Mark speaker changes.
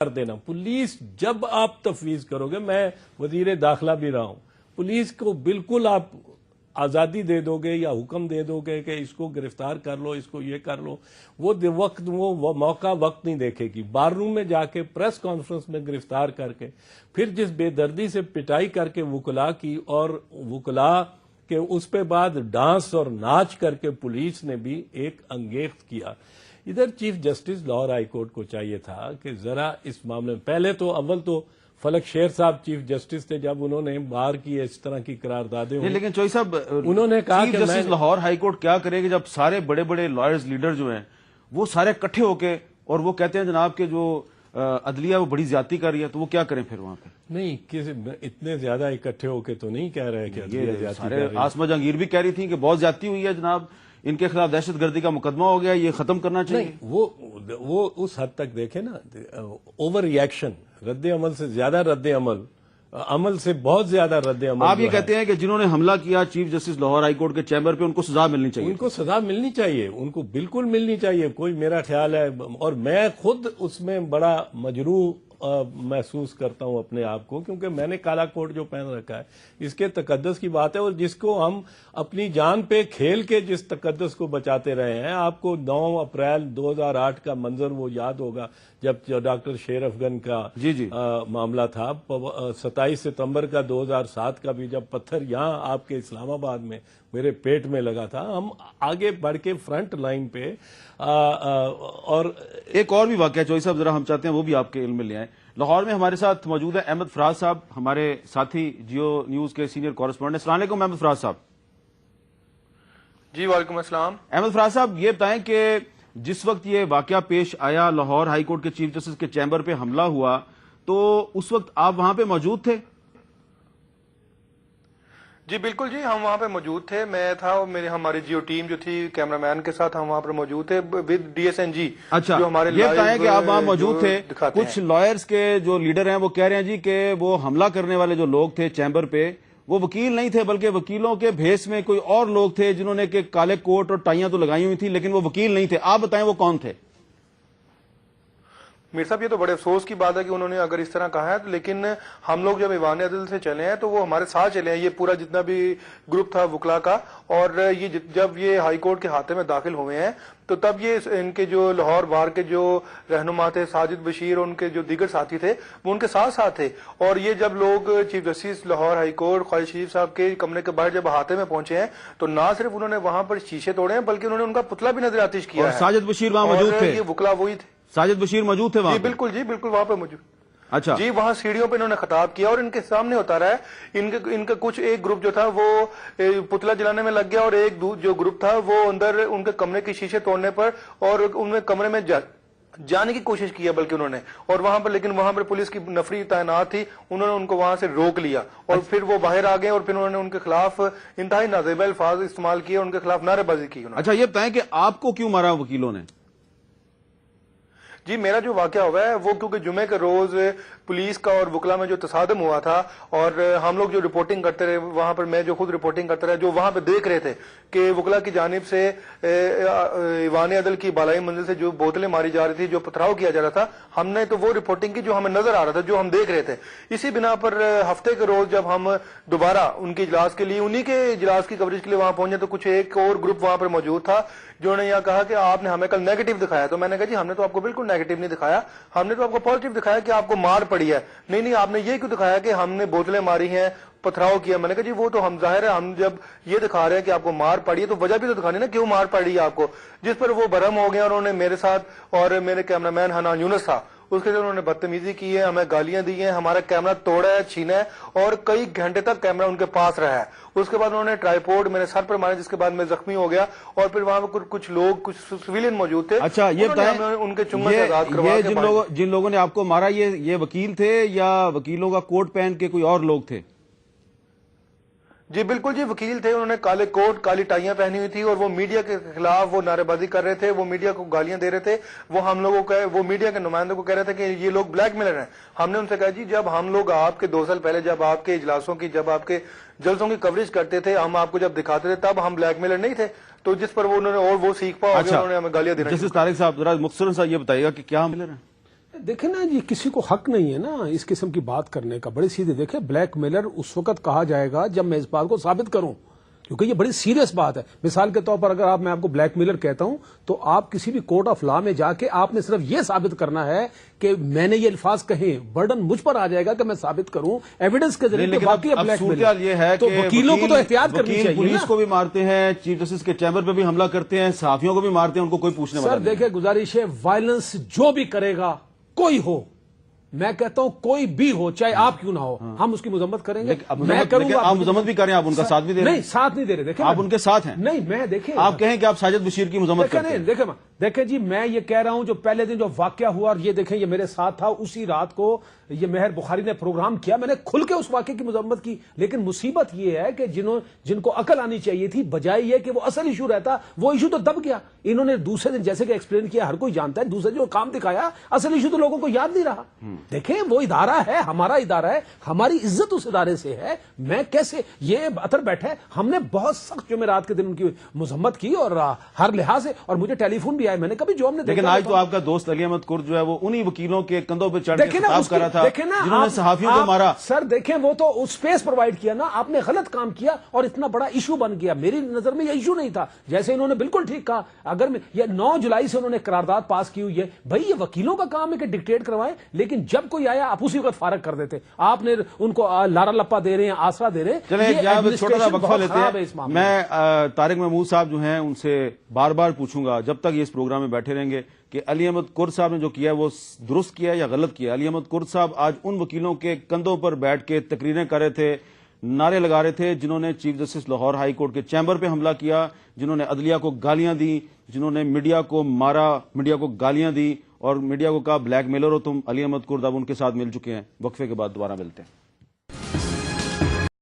Speaker 1: کر دینا. پولیس جب آپ تفویض کرو گے، میں وزیر داخلہ بھی رہا ہوں، پولیس کو بالکل آپ آزادی دے دو گے یا حکم دے دو گے کہ اس کو گرفتار کر لو، اس کو یہ کر لو، وہ موقع وقت نہیں دیکھے گی. بار روم میں جا کے پریس کانفرنس میں گرفتار کر کے پھر جس بے دردی سے پٹائی کر کے وکلا کی، اور وکلا کے اس پہ بعد ڈانس اور ناچ کر کے پولیس نے بھی ایک انگیخت کیا. ادھر chief justice Lahore high court کو چاہیے تھا کہ ذرا اس معاملے میں پہلے تو اول تو فلک شیر صاحب چیف جسٹس تھے، جب انہوں نے بار کی اس طرح کی قراردادیں ہوئی،
Speaker 2: لیکن چوئی صاحب
Speaker 1: انہوں نے کہا
Speaker 2: چیف
Speaker 1: کہ
Speaker 2: جسٹس لاہور ہائی کورٹ کیا کرے گی جب سارے بڑے بڑے لائرز لیڈر جو ہیں وہ سارے اکٹھے ہو کے اور وہ کہتے ہیں جناب کہ جو عدلیہ وہ بڑی زیادتی کر رہی ہے، تو وہ کیا کریں پھر وہاں پہ؟
Speaker 1: نہیں، اتنے زیادہ اکٹھے ہو کے تو نہیں کہہ رہے کہ عدلیہ زیادتی کر رہی ہے.
Speaker 2: آسما جہانگیر بھی کہہ رہی تھی کہ بہت زیادتی ہوئی ہے جناب، ان کے خلاف دہشت گردی کا مقدمہ ہو گیا، یہ ختم کرنا چاہیے.
Speaker 1: نہیں، وہ اس حد تک دیکھیں نا، اوور ری ایکشن، رد عمل سے زیادہ رد عمل، عمل سے بہت زیادہ رد عمل.
Speaker 2: آپ یہ کہتے ہیں کہ جنہوں نے حملہ کیا chief justice Lahore high court کے چیمبر پہ، ان کو سزا ملنی چاہیے؟
Speaker 1: ان کو سزا ملنی چاہیے، ان کو بالکل ملنی چاہیے. کوئی میرا خیال ہے، اور میں خود اس میں بڑا مجروح محسوس کرتا ہوں اپنے آپ کو، کیونکہ میں نے کالا کوٹ جو پہن رکھا ہے اس کے تقدس کی بات ہے، اور جس کو ہم اپنی جان پہ کھیل کے جس تقدس کو بچاتے رہے ہیں. آپ کو 9 اپریل 2008 کا منظر وہ یاد ہوگا جب ڈاکٹر شیر افغن کا معاملہ تھا. 27 ستمبر کا 2007 کا بھی جب پتھر یہاں آپ کے اسلام آباد میں میرے پیٹ میں لگا تھا. ہم آگے بڑھ کے فرنٹ لائن پہ اور
Speaker 2: ایک اور بھی واقعہ چوئی صاحب ذرا ہم چاہتے ہیں وہ بھی آپ کے علم میں لے آئیں. لاہور میں ہمارے ساتھ موجود ہے احمد فراز صاحب، ہمارے ساتھی جیو نیوز کے سینئر کورسپونڈنٹ. السلام علیکم احمد فراز صاحب.
Speaker 3: جی وعلیکم السلام.
Speaker 2: احمد فراز صاحب یہ بتائیں کہ جس وقت یہ واقعہ پیش آیا، لاہور ہائی کورٹ کے چیف جسٹس کے چیمبر پہ حملہ ہوا، تو اس وقت آپ وہاں پہ موجود تھے؟
Speaker 3: جی بالکل، جی ہم وہاں پہ موجود تھے، میں تھا اور ہماری جیو ٹیم جو تھی کیمرہ مین کے ساتھ ہم وہاں پر موجود تھے with D S N G.
Speaker 2: اچھا، یہ بتائیں کہ آپ وہاں موجود تھے. کچھ لائرز کے جو لیڈر ہیں وہ کہہ رہے ہیں جی کہ وہ حملہ کرنے والے جو لوگ تھے چیمبر پہ وہ وکیل نہیں تھے، بلکہ وکیلوں کے بھیس میں کوئی اور لوگ تھے جنہوں نے کہ کالے کوٹ اور ٹائیاں تو لگائی ہوئی تھی، لیکن وہ وکیل نہیں تھے. آپ بتائیں وہ کون تھے؟
Speaker 3: میر صاحب یہ تو بڑے افسوس کی بات ہے کہ انہوں نے اگر اس طرح کہا ہے، لیکن ہم لوگ جب ایوان عدل سے چلے ہیں تو وہ ہمارے ساتھ چلے ہیں، یہ پورا جتنا بھی گروپ تھا وکلا کا. اور یہ جب یہ ہائی کورٹ کے ہاتھے میں داخل ہوئے ہیں تو تب یہ ان کے جو لاہور بار کے جو رہنما تھے ساجد بشیر اور ان کے جو دیگر ساتھی تھے وہ ان کے ساتھ ساتھ تھے. اور یہ جب لوگ chief justice Lahore high court Khalid Sharif sahab کے کمرے کے باہر جب ہاتھے میں پہنچے ہیں تو نہ صرف انہوں نے وہاں پر شیشے توڑے ہیں بلکہ انہوں نے ان کا پتلا بھی نظر آتش کیا ہے.
Speaker 2: ساجد بشیر وہاں موجود تھے؟
Speaker 3: یہ وکلا وہی تھے.
Speaker 2: ساجد بشیر موجود تھے وہاں؟
Speaker 3: جی بالکل، جی بالکل وہاں پہ موجود.
Speaker 2: اچھا
Speaker 3: جی وہاں سیڑھیوں پہ انہوں نے خطاب کیا اور ان کے سامنے ہوتا رہا ہے. ان کا کچھ ایک گروپ جو تھا وہ پتلا جلانے میں لگ گیا اور ایک جو گروپ تھا وہ اندر ان کے کمرے کے شیشے توڑنے پر اور ان میں کمرے میں جانے کی کوشش کی ہے بلکہ انہوں نے. اور وہاں پر لیکن وہاں پر پولیس کی نفری تعینات تھی، انہوں نے ان کو وہاں سے روک لیا اور پھر وہ باہر آ گئے اور پھر انہوں نے ان کے خلاف انتہائی نازیبہ الفاظ استعمال کیے، ان کے خلاف نعرے بازی کی.
Speaker 2: اچھا یہ بتائیں کہ آپ کو کیوں مارا وکیلوں نے؟
Speaker 3: جی میرا جو واقعہ ہوا ہے وہ کیونکہ جمعے کے روز پولیس کا اور وکلا میں جو تصادم ہوا تھا اور ہم لوگ جو رپورٹنگ کرتے رہے وہاں پر، میں جو خود رپورٹنگ کرتا رہا، جو وہاں پہ دیکھ رہے تھے کہ وکلا کی جانب سے ایوان عدل کی بالائی منزل سے جو بوتلیں ماری جا رہی تھی، جو پتھراؤ کیا جا رہا تھا، ہم نے تو وہ رپورٹنگ کی جو ہمیں نظر آ رہا تھا، جو ہم دیکھ رہے تھے. اسی بنا پر ہفتے کے روز جب ہم دوبارہ ان کے اجلاس کے لیے، انہی کے اجلاس کی کوریج کے لیے وہاں پہنچے تو کچھ ایک اور گروپ وہاں پر موجود تھا جو نے یہ کہا کہ آپ نے ہمیں کل نیگیٹو دکھایا. تو میں نے کہا جی ہم نے تو آپ کو بالکل نیگیٹو نہیں دکھایا، ہم نے تو آپ کو پازیٹو دکھایا کہ آپ کو مار پڑی ہے. نہیں آپ نے یہ کیوں دکھایا کہ ہم نے بوتلیں ماری ہیں، پتھراؤ کیا. میں نے کہا جی وہ تو ہم ظاہر ہے ہم جب یہ دکھا رہے ہیں کہ آپ کو مار پڑی ہے تو وجہ بھی تو دکھانی نا کیوں مار پڑی ہے آپ کو. جس پر وہ برہم ہو گیا، انہوں نے میرے ساتھ اور میرے کیمرہ مین حنان یونس تھا اس کے لیے انہوں نے بدتمیزی کی ہے، ہمیں گالیاں دی ہیں، ہمارا کیمرہ توڑا ہے، چھینا ہے اور کئی گھنٹے تک کیمرہ ان کے پاس رہا ہے. اس کے بعد انہوں نے ٹرائیپوڈ میرے سر پر مارا جس کے بعد میں زخمی ہو گیا اور پھر وہاں پہ کچھ لوگ، کچھ سویلین موجود تھے.
Speaker 2: اچھا یہ بتائیں
Speaker 3: ان کے چنگل سے آزاد کروا کے
Speaker 2: جن لوگوں نے آپ کو مارا یہ وکیل تھے یا وکیلوں کا کوٹ پہن کے کوئی اور لوگ تھے؟
Speaker 3: جی بالکل جی وکیل تھے، انہوں نے کالے کوٹ کالی ٹائیاں پہنی ہوئی تھی اور وہ میڈیا کے خلاف وہ نعرے بازی کر رہے تھے، وہ میڈیا کو گالیاں دے رہے تھے. وہ ہم لوگوں کو، وہ میڈیا کے نمائندوں کو کہہ رہے تھے کہ یہ لوگ بلیک میلر ہیں. ہم نے ان سے کہا جی جب ہم لوگ آپ کے 2 سال پہلے جب آپ کے اجلاسوں کی، جب آپ کے جلسوں کی کوریج کرتے تھے، ہم آپ کو جب دکھاتے تھے تب ہم بلیک میلر نہیں تھے. تو جس پر وہ انہوں نے اور وہ سیکھ پا، انہوں نے ہمیں گالیاں دی.
Speaker 2: جسٹس طارق صاحب ذرا مختصراً سا یہ بتائیے گا کہ کیا میلر ہیں؟
Speaker 4: دیکھیں نا جی، کسی کو حق نہیں ہے نا اس قسم کی بات کرنے کا. بڑی سیدھی دیکھیں، بلیک میلر اس وقت کہا جائے گا جب میں اس بات کو ثابت کروں، کیونکہ یہ بڑی سیریس بات ہے. مثال کے طور پر اگر میں آپ کو بلیک میلر کہتا ہوں تو آپ کسی بھی کورٹ آف لا میں جا کے آپ نے صرف یہ ثابت کرنا ہے کہ میں نے یہ الفاظ کہے، برڈن مجھ پر آ جائے گا کہ میں ثابت کروں ایویڈنس کے ذریعے کہ واقعی بلیک میلر.
Speaker 2: یہ ہے
Speaker 4: تو وکیلوں کو تو احتیاط کرنی چاہیے.
Speaker 2: پولیس کو بھی مارتے ہیں، چیف جسٹس کے چیمبر پہ بھی حملہ کرتے ہیں، صحافیوں کو بھی مارتے ہیں، ان کو کوئی پوچھنے والا
Speaker 4: سر
Speaker 2: نہیں.
Speaker 4: دیکھیں، گزارش ہے، وائلنس جو بھی کرے گا، کوئی ہو، میں کہتا ہوں کوئی بھی ہو، چاہے آپ کیوں نہ ہو، ہم اس کی مذمت کریں گے. میں کروں گا.
Speaker 2: آپ مذمت بھی کریں، آپ ان کا ساتھ بھی دے رہے ہیں.
Speaker 4: نہیں، ساتھ نہیں دے رہے. دیکھیں
Speaker 2: آپ ان کے ساتھ ہیں.
Speaker 4: نہیں، میں دیکھیں،
Speaker 2: آپ کہیں کہ آپ ساجد بشیر کی مذمت کرتے ہیں.
Speaker 4: دیکھیں جی، میں یہ کہہ رہا ہوں جو پہلے دن جو واقعہ ہوا، اور یہ دیکھیں یہ میرے ساتھ تھا، اسی رات کو یہ مہر بخاری نے پروگرام کیا، میں نے کھل کے اس واقعے کی مذمت کی. لیکن مصیبت یہ ہے کہ جن کو عقل آنی چاہیے تھی، بجائے یہ کہ وہ اصل ایشو رہتا، وہ ایشو تو دب گیا. انہوں نے دوسرے دن جیسے کہ ایکسپلین کیا، ہر کوئی جانتا ہے، دوسرے جو کام دکھایا، اصل ایشو تو لوگوں کو یاد نہیں رہا. دیکھیں، وہ ادارہ ہے، ہمارا ادارہ ہے، ہماری عزت اس ادارے سے ہے. میں کیسے یہ اثر بیٹھا ہے، ہم نے بہت سخت جمعرات کے دن ان کی مذمت کی اور ہر لحاظ سے، اور مجھے ٹیلی فون بھی آئے، میں نے کبھی جو ہم نے.
Speaker 2: لیکن آج تو آپ کا دوست علی احمد کرد جو ہے وہ انہی وکیلوں کے کندھوں پہ چڑھ کے خطاب کر رہا تھا جنہوں نے صحافیوں کو مارا.
Speaker 4: سر دیکھیں، وہ تو اسپیس پرووائڈ کیا نا، آپ نے غلط کام کیا اور اتنا بڑا ایشو بن گیا. میری نظر میں یہ ایشو نہیں تھا، جیسے انہوں نے بالکل ٹھیک کہا. اگر یہ 9 جولائی سے انہوں نے قرارداد پاس کی ہوئی ہے، بھائی یہ وکیلوں کا کام ہے کہ ڈکٹیٹ کروائیں، لیکن جب کوئی آیا آپ اسی وقت فارغ کر دیتے. آپ نے ان کو لارا لپا دے رہے ہیں، آسرا دے رہے ہیں.
Speaker 2: چلیں یہاں پہ چھوٹا سا وقفہ لیتے ہیں. میں طارق محمود صاحب جو ہیں ان سے بار بار پوچھوں گا جب تک یہ اس پروگرام میں بیٹھے رہیں گے کہ علی احمد کرد صاحب نے جو کیا ہے وہ درست کیا ہے یا غلط کیا ہے. علی احمد کرد صاحب آج ان وکیلوں کے کندھوں پر بیٹھ کے تقریریں کر رہے تھے، نعرے لگا رہے تھے، جنہوں نے chief justice Lahore high court کے چیمبر پہ حملہ کیا، جنہوں نے عدلیہ کو گالیاں دی، جنہوں نے میڈیا کو مارا، میڈیا کو گالیاں دی اور میڈیا کو کہا بلیک میلر ہو تم. علی احمد کرد اب ان کے ساتھ مل چکے ہیں. وقفے کے بعد دوبارہ ملتے ہیں.